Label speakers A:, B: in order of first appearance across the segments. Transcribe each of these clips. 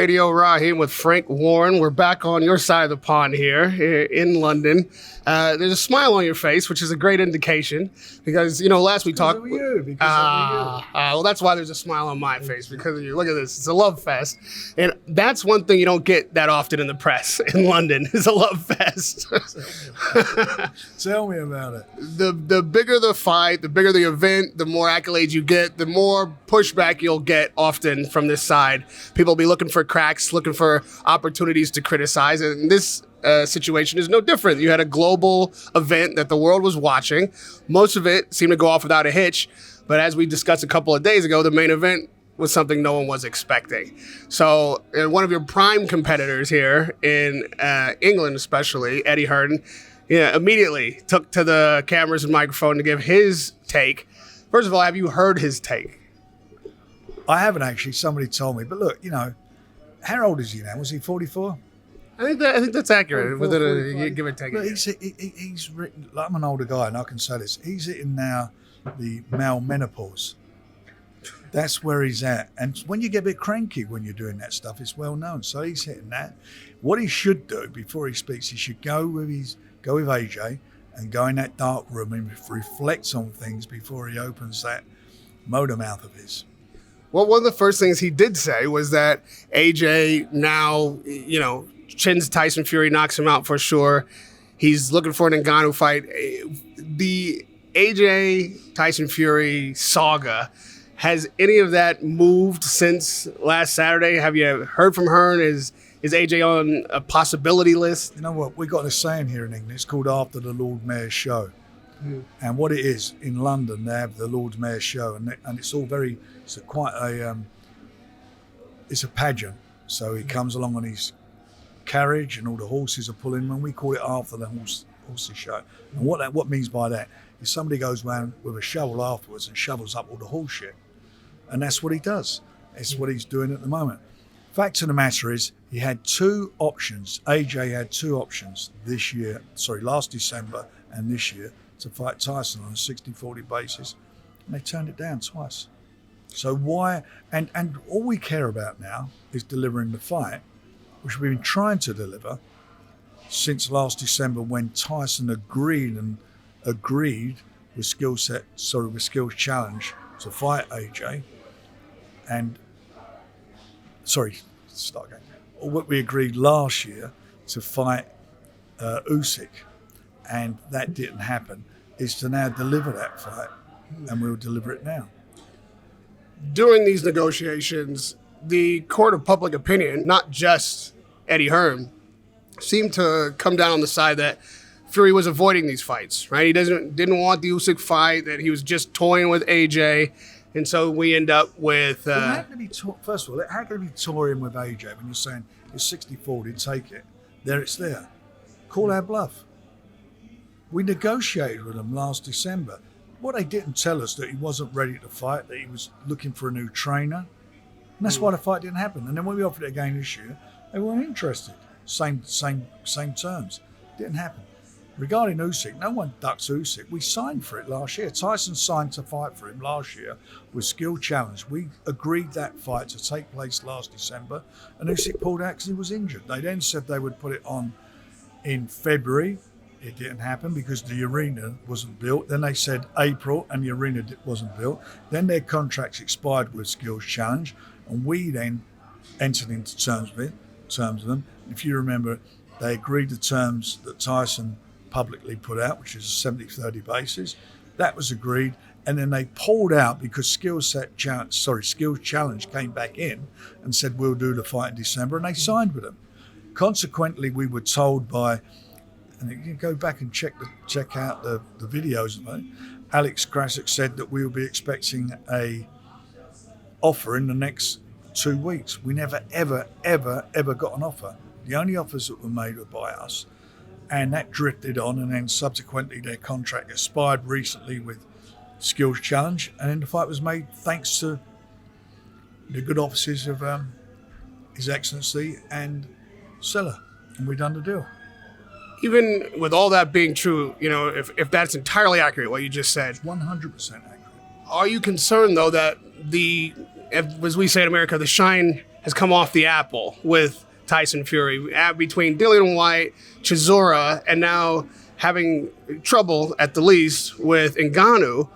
A: Radio. Rahim with Frank Warren. We're back on your side of the pond here in London. There's a smile on your face, which is a great indication because, last we talked. Well, that's why there's a smile on my face, because of you. Look at this. It's a love fest. And that's one thing you don't get that often in the press in London is a love fest.
B: Tell me about it.
A: The bigger the fight, the bigger the event, the more accolades you get, the more pushback you'll get often from this side. People will be looking for cracks, looking for opportunities to criticize. And this situation is no different. You had a global event that the world was watching. Most of it seemed to go off without a hitch. But as we discussed a couple of days ago, the main event was something no one was expecting. So one of your prime competitors here in England, especially, Eddie Hearn, immediately took to the cameras and microphone to give his take. First of all, have you heard his take?
B: I haven't actually. Somebody told me. But look, how old is he now? Was he 44?
A: I think that's accurate. Give or take.
B: Look, he's written, like, I'm an older guy and I can say this. He's hitting now the male menopause. That's where he's at. And when you get a bit cranky when you're doing that stuff, it's well known. So he's hitting that. What he should do before he speaks, he should go with AJ and go in that dark room and reflect on things before he opens that motor mouth of his.
A: Well, one of the first things he did say was that AJ now, chins Tyson Fury, knocks him out for sure. He's looking for an Ngannou fight. The AJ Tyson Fury saga, has any of that moved since last Saturday? Have you heard from Hearn? Is AJ on a possibility list?
B: You know what? We got a saying here in England. It's called After the Lord Mayor's Show. Mm. And what it is, in London, they have the Lord Mayor's Show. And it's all it's a pageant. So he comes along on his carriage and all the horses are pulling him. And we call it After the Horses Show. And what means by that is somebody goes around with a shovel afterwards and shovels up all the horse shit. And that's what he does. It's what he's doing at the moment. Fact of the matter is, he had two options. AJ had two options last December and this year to fight Tyson on a 60-40 basis. And they turned it down twice. So why? And all we care about now is delivering the fight, which we've been trying to deliver since last December when Tyson agreed with Skills Challenge to fight AJ. What we agreed last year to fight Usyk, and that didn't happen, is to now deliver that fight, and we'll deliver it now.
A: During these negotiations, the court of public opinion, not just Eddie Hearn, seemed to come down on the side that Fury was avoiding these fights, right? He didn't want the Usyk fight, that he was just toying with AJ. And so we end up with...
B: First of all, how can you be touring with AJ when you're saying it's 60-40, take it? It's there. Call our bluff. We negotiated with him last December. What they didn't tell us that he wasn't ready to fight, that he was looking for a new trainer. And that's why the fight didn't happen. And then when we offered it again this year, they weren't interested. Same terms. Didn't happen. Regarding Usyk, no one ducks Usyk. We signed for it last year. Tyson signed to fight for him last year with Skill Challenge. We agreed that fight to take place last December, and Usyk pulled out because he was injured. They then said they would put it on in February. It didn't happen because the arena wasn't built. Then they said April, and the arena wasn't built. Then their contracts expired with Skills Challenge, and we then entered into terms with them. If you remember, they agreed the terms that Tyson publicly put out, which is a 70-30 basis. That was agreed, and then they pulled out because Skills Challenge came back in and said we'll do the fight in December, and they signed with them. Consequently, we were told by, and you can go back and check out the videos of it, Alex Krasik said that we will be expecting a offer in the next 2 weeks. We never, ever, ever, ever got an offer. The only offers that were made were by us. And that drifted on, and then subsequently their contract expired recently with Skills Challenge, and then the fight was made thanks to the good offices of His Excellency and Seller, and we done the deal.
A: Even with all that being true, if that's entirely accurate, what you just said,
B: 100% accurate.
A: Are you concerned though that as we say in America, the shine has come off the apple with Tyson Fury, between Dillian Whyte, Chisora, and now having trouble at the least with Ngannou.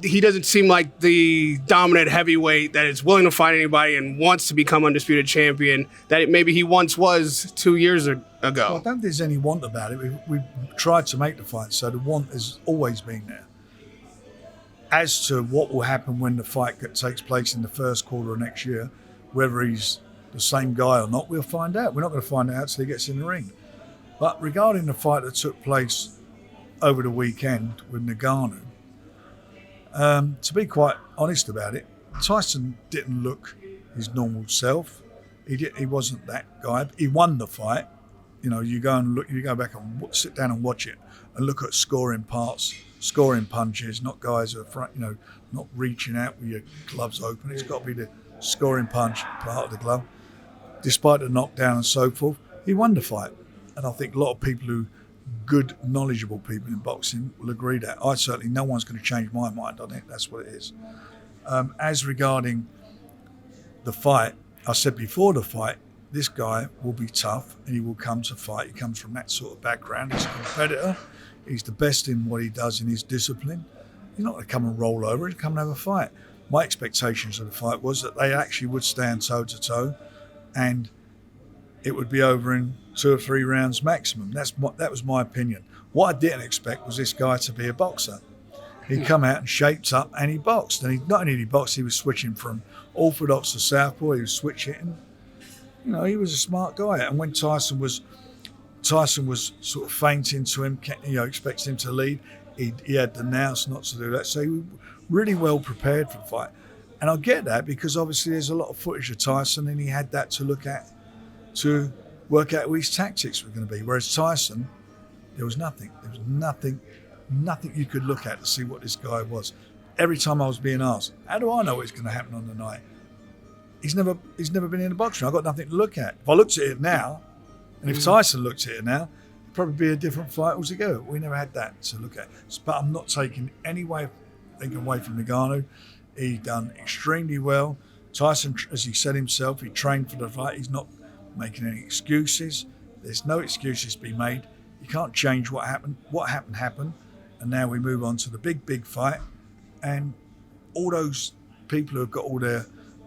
A: He doesn't seem like the dominant heavyweight that is willing to fight anybody and wants to become undisputed champion that maybe he once was 2 years ago.
B: Well, I don't think there's any want about it. We've tried to make the fight, so the want has always been there. As to what will happen when the fight takes place in the first quarter of next year, whether he's the same guy or not, we'll find out. We're not going to find out until he gets in the ring. But regarding the fight that took place over the weekend with Ngannou, to be quite honest about it, Tyson didn't look his normal self. He wasn't that guy. He won the fight. You know, you go back and sit down and watch it and look at scoring parts, scoring punches, not guys who are not reaching out with your gloves open. It's got to be the scoring punch part of the glove. Despite the knockdown and so forth, he won the fight. And I think a lot of people good, knowledgeable people in boxing will agree that. No one's going to change my mind on it. That's what it is. As regarding the fight, I said before the fight, this guy will be tough and he will come to fight. He comes from that sort of background. He's a competitor. He's the best in what he does in his discipline. He's not going to come and roll over. He'll come and have a fight. My expectations of the fight was that they actually would stand toe-to-toe and it would be over in 2 or 3 rounds maximum. That was my opinion. What I didn't expect was this guy to be a boxer. He'd come out and shaped up and he boxed. And not only did he box, he was switching from orthodox to southpaw. He was switch hitting. You know, he was a smart guy. And when Tyson was sort of fainting to him, expecting him to lead, he had the nous not to do that. So he was really well prepared for the fight. And I get that because obviously there's a lot of footage of Tyson and he had that to look at to work out what his tactics were going to be. Whereas Tyson, there was nothing. There was nothing you could look at to see what this guy was. Every time I was being asked, how do I know what's going to happen on the night? He's never been in a boxing. I've got nothing to look at. If I looked at it now, and if Tyson looked at it now, it'd probably be a different fight altogether. We never had that to look at. But I'm not taking any way thinking away from Ngannou. He done extremely well. Tyson, as he said himself, he trained for the fight. He's not making any excuses. There's no excuses to be made. You can't change what happened. What happened. And now we move on to the big fight. And all those people who have got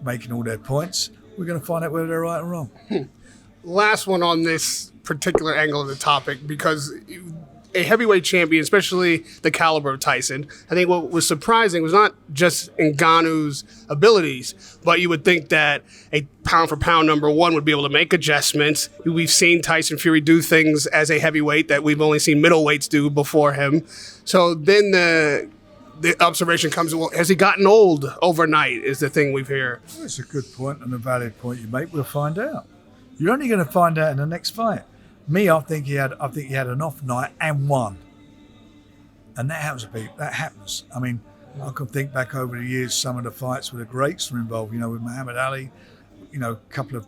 B: making all their points, we're going to find out whether they're right or wrong.
A: Last one on this particular angle of the topic, because a heavyweight champion, especially the caliber of Tyson, I think what was surprising was not just Ngannou's abilities, but you would think that a pound-for-pound number one would be able to make adjustments. We've seen Tyson Fury do things as a heavyweight that we've only seen middleweights do before him. So then the observation comes, well, has he gotten old overnight is the thing we've heard.
B: Well, it's a good point and a valid point you make. We'll find out. You're only going to find out in the next fight. I think he had an off night and won. And that happens. I mean, I can think back over the years, some of the fights where the greats were involved, with Muhammad Ali, a couple of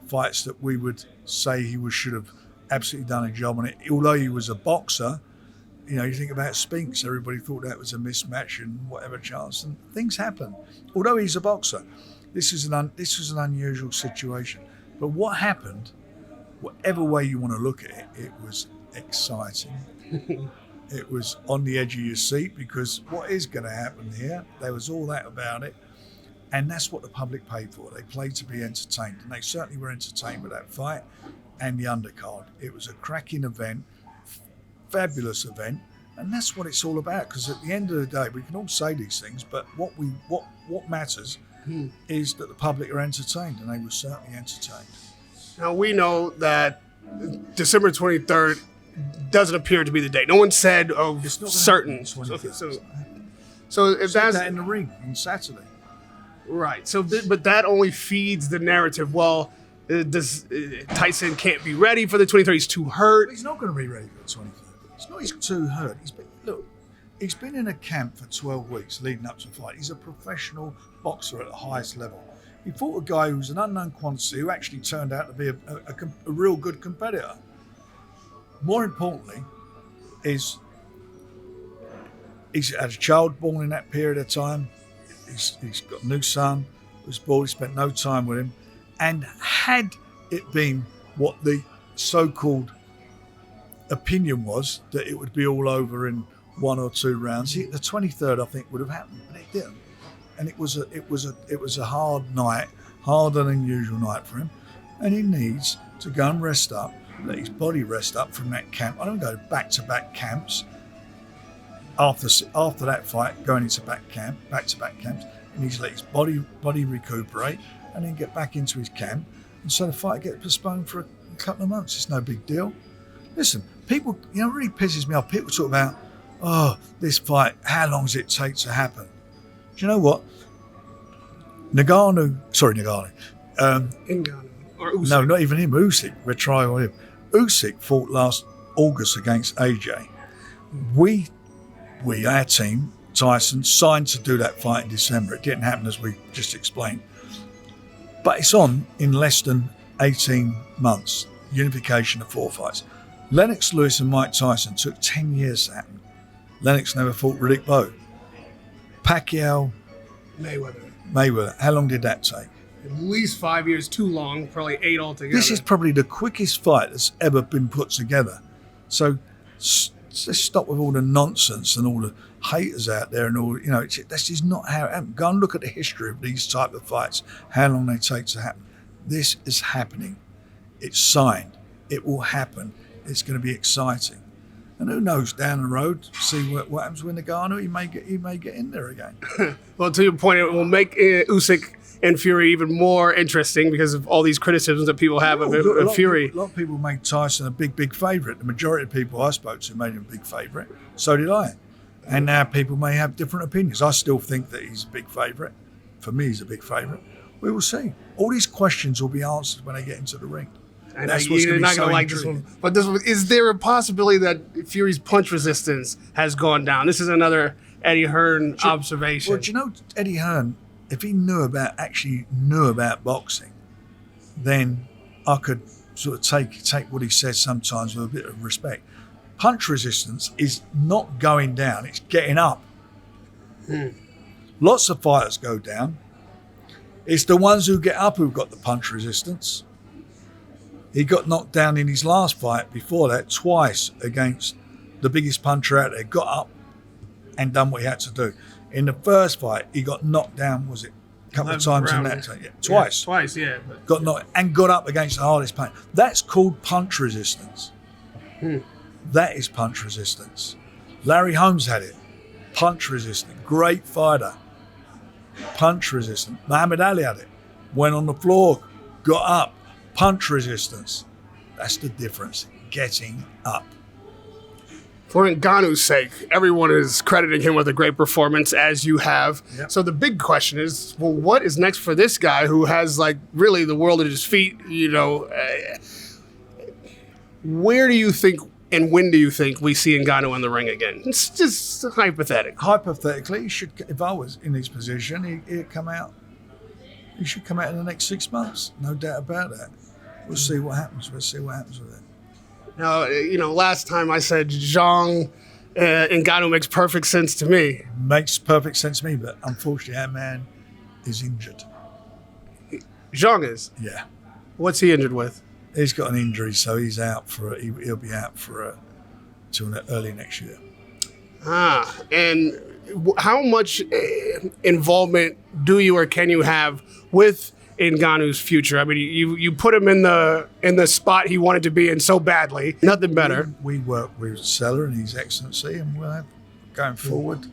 B: fights that we would say should have absolutely done a job on it. Although he was a boxer, you think about Spinks, everybody thought that was a mismatch and whatever chance, and things happen. Although he's a boxer, this was an unusual situation. But what happened, whatever way you want to look at it, it was exciting. It was on the edge of your seat because what is going to happen here? There was all that about it. And that's what the public paid for. They played to be entertained. And they certainly were entertained with that fight and the undercard. It was a cracking event, fabulous event. And that's what it's all about. Because at the end of the day, we can all say these things, but what matters is that the public are entertained. And they were certainly entertained.
A: Now, we know that December 23rd doesn't appear to be the date. No one said,
B: it's not
A: certain. So if that's
B: that in the ring on Saturday.
A: Right. So, but that only feeds the narrative. Well, Tyson can't be ready for the 23rd. He's too hurt.
B: He's not going to be ready for the 23rd. It's not he's too hurt. He's been in a camp for 12 weeks leading up to the fight. He's a professional boxer at the highest level. He fought a guy who's an unknown quantity who actually turned out to be a real good competitor. More importantly, he's had a child born in that period of time. He's got a new son. was bored. He spent no time with him. And had it been what the so-called opinion was, that it would be all over in 1 or 2 rounds, the 23rd I think would have happened, but it didn't. And it was a hard night, harder than usual night for him, and he needs to go and rest up, let his body rest up from that camp. I don't go back-to-back camps after that fight, going into back-to-back camps. He needs to let his body recuperate and then get back into his camp. And so the fight gets postponed for a couple of months. It's no big deal. Listen, people, it really pisses me off. People talk about, this fight, how long does it take to happen? Do you know what? Ngannou.
A: Ngannou. Or Usyk.
B: No, not even him. Usyk. We're trying on him. Usyk fought last August against AJ. Our team, Tyson, signed to do that fight in December. It didn't happen, as we just explained. But it's on in less than 18 months. Unification of 4 fights. Lennox Lewis and Mike Tyson took 10 years to happen. Lennox never fought Riddick Bowe. Pacquiao, Mayweather. How long did that take?
A: At least 5 years, too long, probably 8 altogether.
B: This is probably the quickest fight that's ever been put together. So let's stop with all the nonsense and all the haters out there and all, that's just not how it happened. Go and look at the history of these type of fights, how long they take to happen. This is happening. It's signed. It will happen. It's going to be exciting. And who knows, down the road, see what happens with Ngannou. He may get in there again.
A: Well, to your point, it will make Usyk and Fury even more interesting because of all these criticisms that people have of Fury.
B: A lot of people make Tyson a big favourite. The majority of people I spoke to made him a big favourite. So did I. And now people may have different opinions. I still think that he's a big favourite. For me, he's a big favourite. We will see. All these questions will be answered when they get into the ring.
A: And that's what's going to be so like intriguing. This one. But is there a possibility that Fury's punch resistance has gone down? This is another Eddie Hearn observation.
B: Well, do you know Eddie Hearn, if he knew about boxing, then I could sort of take what he says sometimes with a bit of respect. Punch resistance is not going down, it's getting up. Lots of fighters go down. It's the ones who get up who've got the punch resistance. He got knocked down in his last fight before that twice against the biggest puncher out there. Got up and done what he had to do. In the first fight, he got knocked down, was it? A couple of times in that time. Yeah, twice.
A: Twice, yeah.
B: Got knocked and got up against the hardest punch. That's called punch resistance. That is punch resistance. Larry Holmes had it. Punch resistant. Great fighter. Punch resistant. Muhammad Ali had it. Went on the floor, got up. Punch resistance. That's the difference. Getting up.
A: For Ngannou's sake, everyone is crediting him with a great performance, as you have.
B: Yep.
A: So the big question is, well, what is next for this guy who has, really the world at his feet? Where do you think and when do you think we see Ngannou in the ring again? It's just hypothetical.
B: Hypothetically, if I was in his position, he'd come out. He should come out in the next 6 months. No doubt about that. We'll see what happens. We'll see what happens with it.
A: Now, last time I said Zhang Ngannou makes perfect sense to me.
B: Makes perfect sense to me, but unfortunately, that man is injured.
A: Zhang is?
B: Yeah.
A: What's he injured with?
B: He's got an injury, so he's out he'll be out till early next year.
A: And how much involvement do you or can you have with Ngannou's future? I mean, you put him in the spot he wanted to be in so badly. Nothing better.
B: We work with Seller and His Excellency, and we'll have, going forward,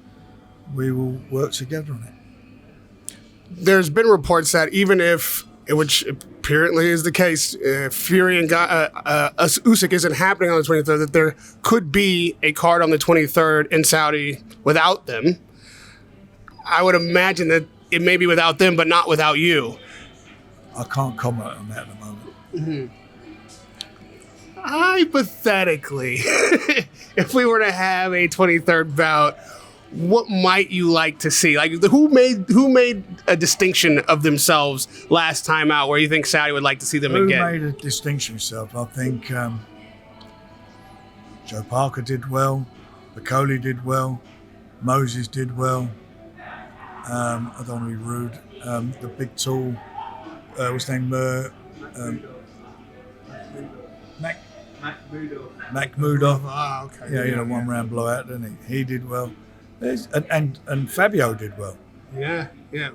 B: we will work together on it.
A: There's been reports that even if, which apparently is the case, Fury and Usyk isn't happening on the 23rd, that there could be a card on the 23rd in Saudi without them. I would imagine that it may be without them, but not without you.
B: I can't comment on that at the moment.
A: Mm-hmm. Hypothetically, if we were to have a 23rd bout, what might you like to see? Like, who made a distinction of themselves last time out where you think Saudi would like to see them again?
B: Who made a distinction himself? I think Joe Parker did well, Bacoli did well, Moses did well. I don't want to be rude. the big tall, what's his name? Makhmudov.
A: Ah, okay.
B: Yeah, one round blowout, didn't he? He did well. And Fabio did well.
A: Yeah.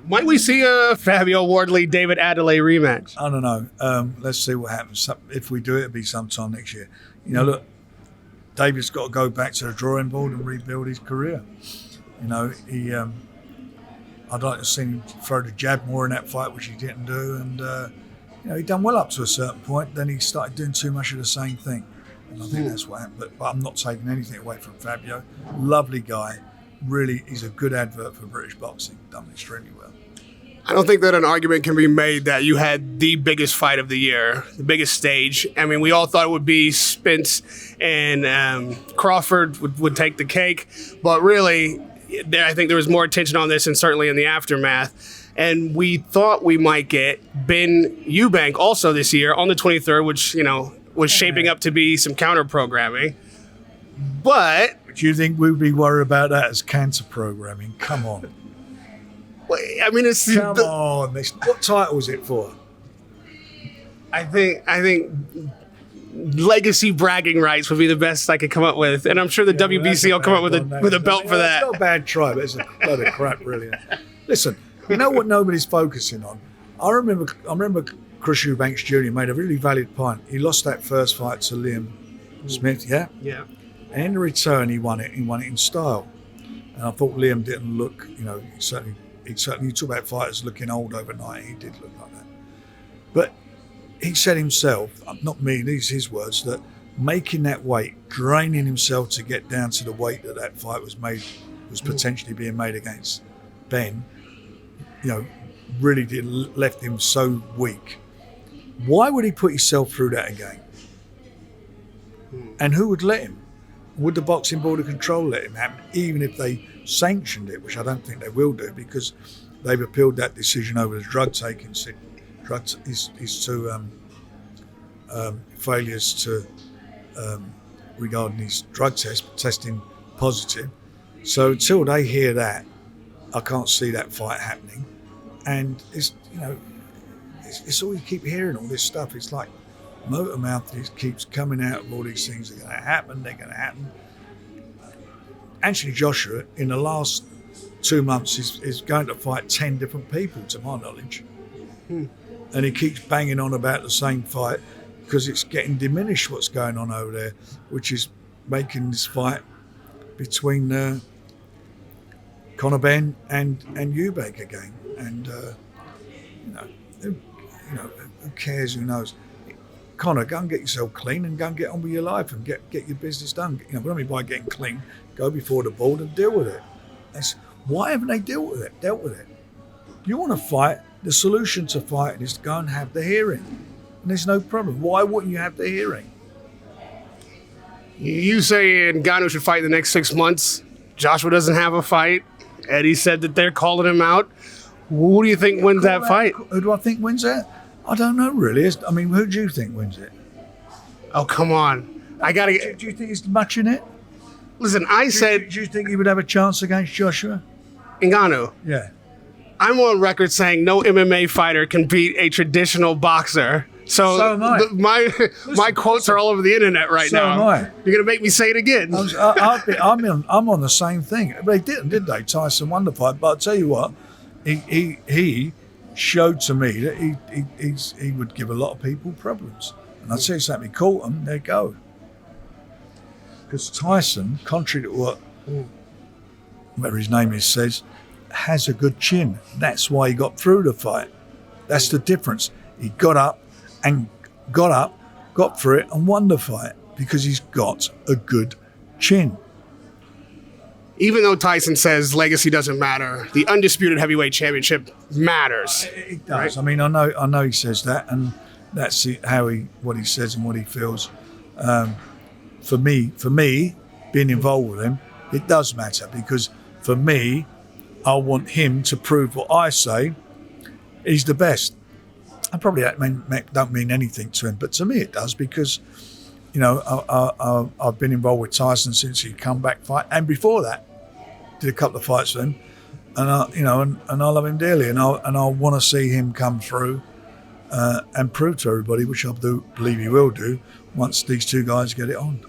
A: Might we see a Fabio Wardley David Adelaide rematch?
B: I don't know. Let's see what happens. If we do it, it'll be sometime next year. Look, David's got to go back to the drawing board and rebuild his career. I'd like to see him throw the jab more in that fight, which he didn't do. And, he'd done well up to a certain point. Then he started doing too much of the same thing. And I think that's what happened. But I'm not taking anything away from Fabio. Lovely guy. Really, he's a good advert for British boxing. Done extremely well.
A: I don't think that an argument can be made that you had the biggest fight of the year, the biggest stage. I mean, we all thought it would be Spence and Crawford would take the cake. But really, I think there was more attention on this, and certainly in the aftermath. And we thought we might get Ben Eubank also this year on the 23rd, which, was shaping up to be some counter programming. But
B: do you think we'd be worried about that as cancer programming? Come on.
A: I mean,
B: Come on. What title was it for?
A: I think legacy bragging rights would be the best I could come up with, and I'm sure the WBC will come up with a belt for that.
B: It's not a bad try, but it's a load of crap, really. Listen, you know what nobody's focusing on? I remember Chris Eubank Jr. made a really valid point. He lost that first fight to Liam Smith, yeah?
A: Yeah.
B: And in return, he won it. He won it in style. And I thought Liam didn't look, he certainly you talk about fighters looking old overnight. He did look like that. But he said himself, not me, these are his words, that making that weight, draining himself to get down to the weight that fight was potentially being made against Ben, really left him so weak. Why would he put himself through that again? And who would let him? Would the Boxing Board of Control let him happen, even if they sanctioned it, which I don't think they will do, because they've appealed that decision over the drug taking, his two failures to regarding his drug testing positive. So until they hear that, I can't see that fight happening. And it's all you keep hearing, all this stuff. It's like motor mouth keeps coming out of all these things are going to happen, they're going to happen. Anthony Joshua, in the last 2 months, is going to fight 10 different people, to my knowledge. And he keeps banging on about the same fight because it's getting diminished what's going on over there, which is making this fight between Conor Benn and Eubank again. And, who cares, who knows? Conor, go and get yourself clean and go and get on with your life and get your business done. What I mean by getting clean, go before the board and deal with it. Why haven't they dealt with it? You want to fight, the solution to fighting is to go and have the hearing. And there's no problem. Why wouldn't you have the hearing?
A: You say Ngannou should fight in the next 6 months. Joshua doesn't have a fight. Eddie said that they're calling him out. Who do you think wins that fight?
B: Who do I think wins that? I don't know, really. Who do you think wins it?
A: Oh, come on.
B: Do you think there's much in it?
A: Listen,
B: Do you think he would have a chance against Joshua?
A: Ngannou.
B: Yeah.
A: I'm on record saying no MMA fighter can beat a traditional boxer. So
B: am I.
A: My quotes are all over the internet right now.
B: So am I.
A: You're going to make me say it again.
B: I'm on the same thing. They didn't, did they? Tyson won the fight. But I'll tell you what, he showed to me that he would give a lot of people problems. And I'd say something, he caught them, there you go. Because Tyson, contrary to what whatever his name is says, has a good chin. That's why he got through the fight. That's the difference. He got up, got through it and won the fight because he's got a good chin.
A: Even though Tyson says legacy doesn't matter, the undisputed heavyweight championship matters.
B: It does.
A: Right?
B: I mean, I know he says that, and that's what he says and what he feels. For me, being involved with him, it does matter because for me, I want him to prove what I say. He's the best. I probably don't mean anything to him, but to me it does because, I've been involved with Tyson since he come back fight, and before that, did a couple of fights with him, and I love him dearly, and I want to see him come through and prove to everybody, which I do believe he will do, once these two guys get it on.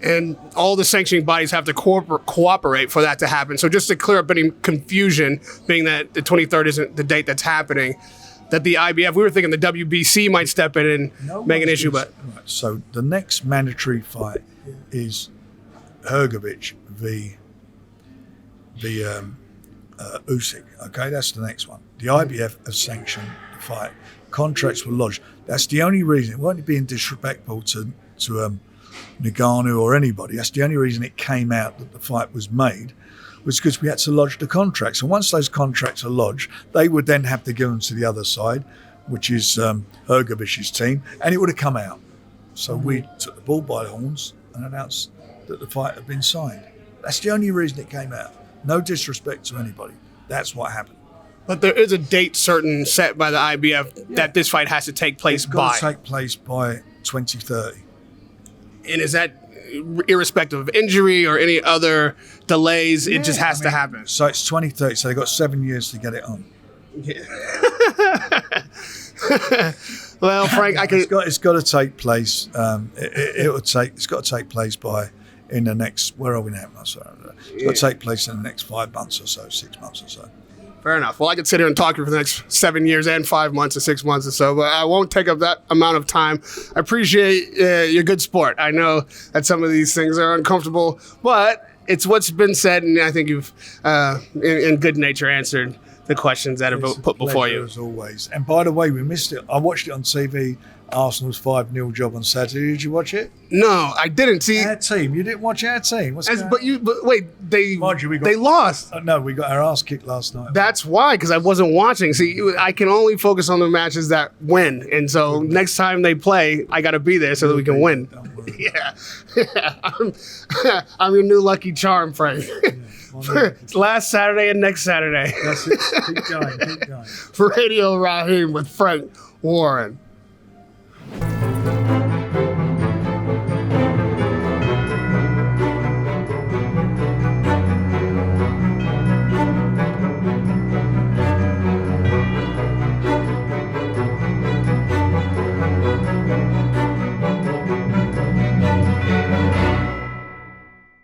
A: And all the sanctioning bodies have to cooperate for that to happen. So just to clear up any confusion, being that the 23rd isn't the date that's happening, that the IBF, we were thinking the WBC might step in and make an issue, but...
B: Right, so the next mandatory fight is Hrgovic v. Usyk. Okay, that's the next one. The IBF has sanctioned the fight. Contracts were lodged. That's the only reason. It wasn't being disrespectful to Ngannou or anybody. That's the only reason it came out that the fight was made, was because we had to lodge the contracts. And once those contracts are lodged, they would then have to give them to the other side, which is Hrgovic's team, and it would have come out. So we took the bull by the horns and announced that the fight had been signed. That's the only reason it came out. No disrespect to anybody. That's what happened.
A: But there is a date certain set by the IBF that this fight has to take place by.
B: It's got to take place by 2030.
A: And is that irrespective of injury or any other delays? It just has to happen.
B: So it's 2030, so they've got 7 years to get it on.
A: Yeah. Well, Frank,
B: It's got to take place. It's got to take place by in the next. Where are we now? It's got to take place in the next 5 months or so, 6 months or so.
A: Fair enough. Well, I could sit here and talk to you for the next 7 years and 5 months or 6 months or so, but I won't take up that amount of time. I appreciate your good sport. I know that some of these things are uncomfortable, but it's what's been said, and I think you've, in good nature, answered the questions that have been put before you.
B: As always. And by the way, we missed it. I watched it on TV. Arsenal's 5-0 job on Saturday. Did you watch it?
A: No, I didn't. See,
B: our team. You didn't watch our team.
A: But wait, they lost.
B: No, we got our ass kicked last night.
A: That's why, because I wasn't watching. See, I can only focus on the matches that win, and so next time they play, I got to be there so that we can win. Yeah. I'm your new lucky charm, Frank. It's last Saturday and next Saturday.
B: That's it. Keep going.
A: For Radio Rahim with Frank Warren.